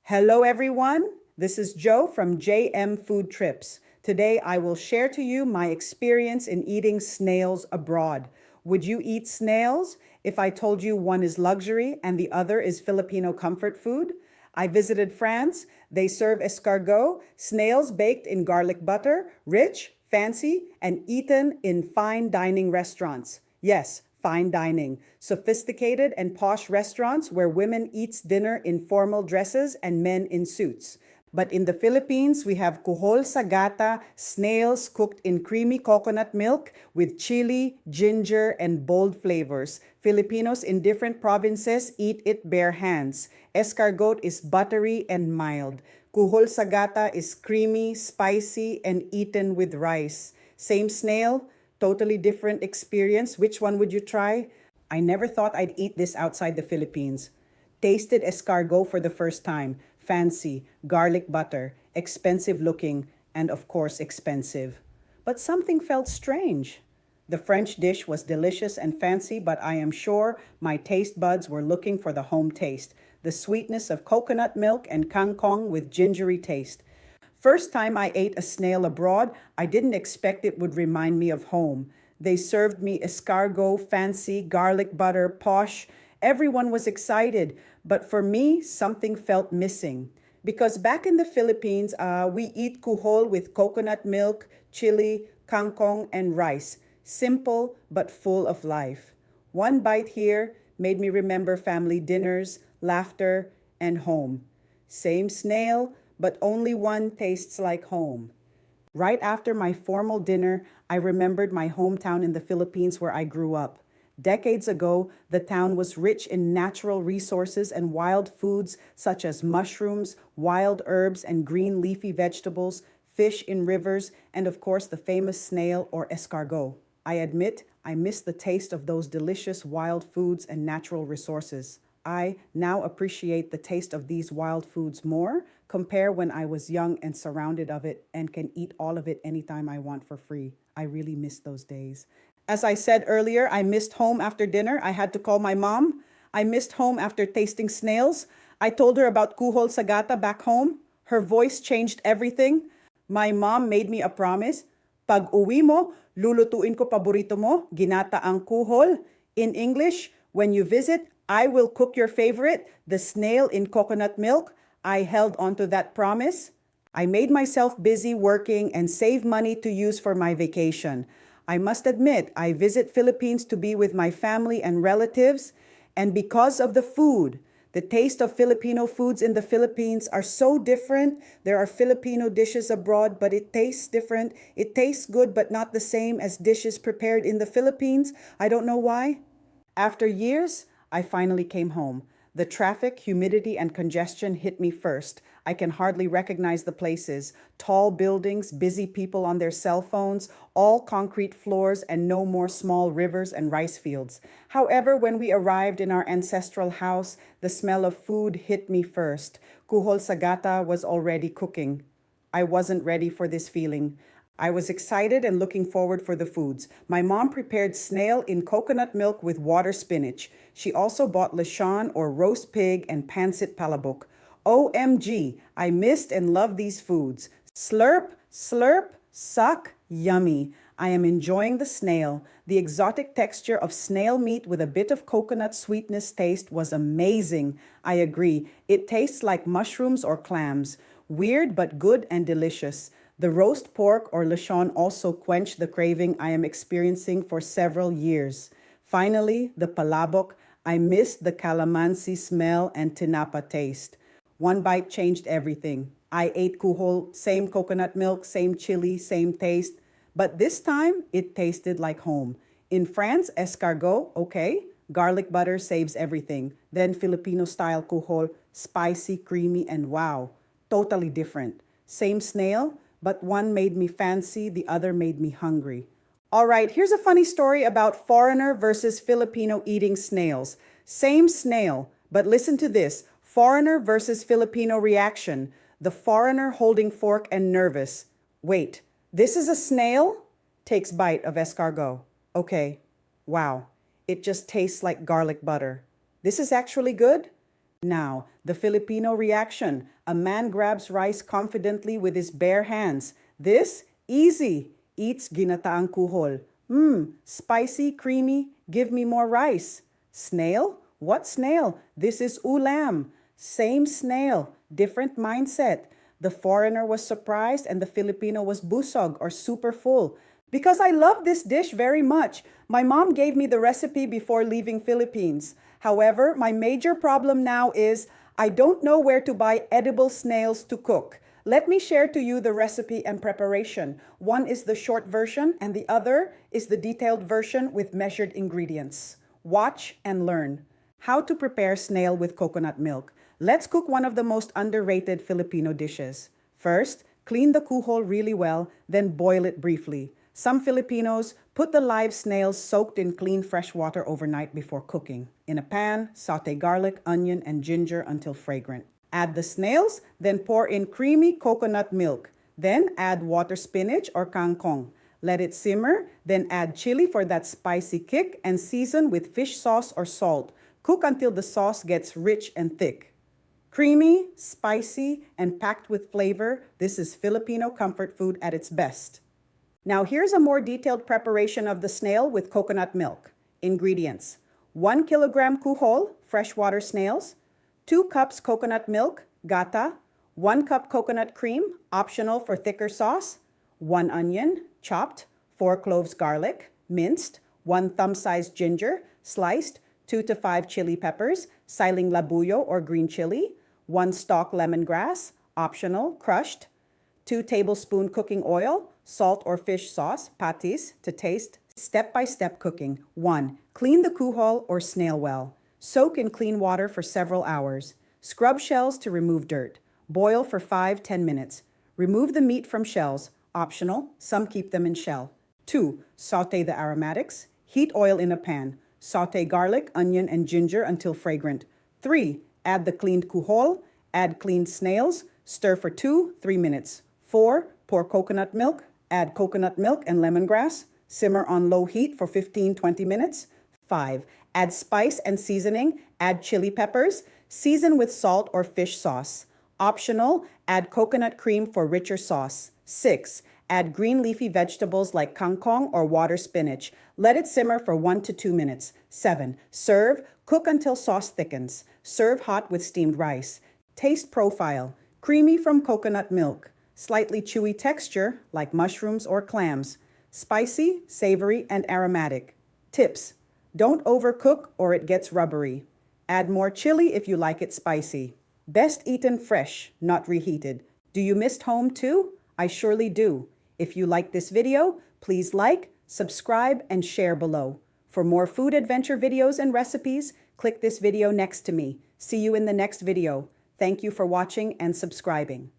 Hello, everyone. This is Joe from JM Food Trips. Today, I will share to you my experience in eating snails abroad. Would you eat snails if I told you one is luxury and the other is Filipino comfort food? I visited France. They serve escargot, snails baked in garlic butter, rich, fancy, and eaten in fine dining restaurants. Yes, fine dining, sophisticated and posh restaurants where women eats dinner in formal dresses and men in suits. But in the Philippines, we have kuhol sa gata, snails cooked in creamy coconut milk with chili, ginger, and bold flavors. Filipinos in different provinces eat it bare hands. Escargot is buttery and mild. Kuhol sa gata is creamy, spicy, and eaten with rice. Same snail, totally different experience. Which one would you try? I never thought I'd eat this outside the Philippines. Tasted escargot for the first time. Fancy, garlic butter, expensive looking, and of course expensive. But something felt strange. The French dish was delicious and fancy, but I am sure my taste buds were looking for the home taste, the sweetness of coconut milk and kangkong with gingery taste. First time I ate a snail abroad, I didn't expect it would remind me of home. They served me escargot, fancy, garlic butter, posh. Everyone was excited, but for me, something felt missing. Because back in the Philippines, we eat kuhol with coconut milk, chili, kangkong, and rice. Simple, but full of life. One bite here made me remember family dinners, laughter, and home. Same snail, but only one tastes like home. Right after my formal dinner, I remembered my hometown in the Philippines where I grew up. Decades ago, the town was rich in natural resources and wild foods such as mushrooms, wild herbs, and green leafy vegetables, fish in rivers, and of course the famous snail or escargot. I admit I miss the taste of those delicious wild foods and natural resources. I now appreciate the taste of these wild foods more. Compare when I was young and surrounded of it and can eat all of it anytime I want for free. I really miss those days. As I said earlier, I missed home after dinner. I had to call my mom. I missed home after tasting snails. I told her about kuhol sa gata back home. Her voice changed everything. My mom made me a promise. Pag uwi mo, lulutuin ko paborito mo, ginata ang kuhol. In English, when you visit, I will cook your favorite, the snail in coconut milk. I held on to that promise. I made myself busy working and save money to use for my vacation. I must admit, I visit Philippines to be with my family and relatives, and because of the food, the taste of Filipino foods in the Philippines are so different. There are Filipino dishes abroad, but it tastes different. It tastes good, but not the same as dishes prepared in the Philippines. I don't know why. After years, I finally came home. The traffic, humidity, and congestion hit me first. I can hardly recognize the places. Tall buildings, busy people on their cell phones, all concrete floors, and no more small rivers and rice fields. However, when we arrived in our ancestral house, the smell of food hit me first. Kuhol sa gata was already cooking. I wasn't ready for this feeling. I was excited and looking forward for the foods. My mom prepared snail in coconut milk with water spinach. She also bought lechon or roast pig and pancit palabok. OMG, I missed and loved these foods. Slurp, slurp, suck, yummy. I am enjoying the snail. The exotic texture of snail meat with a bit of coconut sweetness taste was amazing. I agree. It tastes like mushrooms or clams. Weird but good and delicious. The roast pork or lechon also quenched the craving I am experiencing for several years. Finally, the palabok. I missed the calamansi smell and tinapa taste. One bite changed everything. I ate kuhol, same coconut milk, same chili, same taste. But this time, it tasted like home. In France, escargot, okay. Garlic butter saves everything. Then Filipino-style kuhol, spicy, creamy, and wow, totally different. Same snail, but one made me fancy, the other made me hungry. All right, here's a funny story about foreigner versus Filipino eating snails. Same snail, but listen to this. Foreigner versus Filipino reaction. The foreigner holding fork and nervous. Wait, this is a snail? Takes bite of escargot. Okay, wow, it just tastes like garlic butter. This is actually good? Now, the Filipino reaction. A man grabs rice confidently with his bare hands. This, easy, eats ginataang kuhol. Spicy, creamy, give me more rice. Snail? What snail? This is ulam. Same snail, different mindset. The foreigner was surprised and the Filipino was busog or super full. Because I love this dish very much. My mom gave me the recipe before leaving Philippines. However, my major problem now is I don't know where to buy edible snails to cook. Let me share to you the recipe and preparation. One is the short version and the other is the detailed version with measured ingredients. Watch and learn. How to prepare snail with coconut milk. Let's cook one of the most underrated Filipino dishes. First, clean the kuhol really well, then boil it briefly. Some Filipinos put the live snails soaked in clean fresh water overnight before cooking. In a pan, saute garlic, onion, and ginger until fragrant. Add the snails, then pour in creamy coconut milk. Then add water spinach or kangkong. Let it simmer, then add chili for that spicy kick and season with fish sauce or salt. Cook until the sauce gets rich and thick. Creamy, spicy, and packed with flavor, this is Filipino comfort food at its best. Now here's a more detailed preparation of the snail with coconut milk. Ingredients: 1 kilogram kuhol, freshwater snails, 2 cups coconut milk, gata, 1 cup coconut cream, optional for thicker sauce, 1 onion, chopped, 4 cloves garlic, minced, 1 thumb-sized ginger, sliced, 2 to 5 chili peppers, siling labuyo or green chili, 1 stalk lemongrass, optional, crushed, 2 tablespoon cooking oil, salt or fish sauce, patis, to taste. Step-by-step cooking. 1. Clean the kuhol or snail well. Soak in clean water for several hours. Scrub shells to remove dirt. Boil for 5-10 minutes. Remove the meat from shells. Optional, some keep them in shell. 2. Saute the aromatics. Heat oil in a pan. Saute garlic, onion, and ginger until fragrant. 3. Add the cleaned kuhol. Add cleaned snails. Stir for 2-3 minutes. 4. Pour coconut milk. Add coconut milk and lemongrass. Simmer on low heat for 15-20 minutes. 5. Add spice and seasoning. Add chili peppers. Season with salt or fish sauce. Optional, add coconut cream for richer sauce. 6. Add green leafy vegetables like kangkong or water spinach. Let it simmer for 1 to 2 minutes. 7. Serve. Cook until sauce thickens. Serve hot with steamed rice. Taste profile. Creamy from coconut milk. Slightly chewy texture like mushrooms or clams. Spicy, savory, and aromatic. Tips: don't overcook or it gets rubbery. Add more chili if you like it spicy. Best eaten fresh, not reheated. Do you miss home too? I surely do. If you like this video, please like, subscribe, and share below. For more food adventure videos and recipes, click this video next to me. See you in the next video. Thank you for watching and subscribing.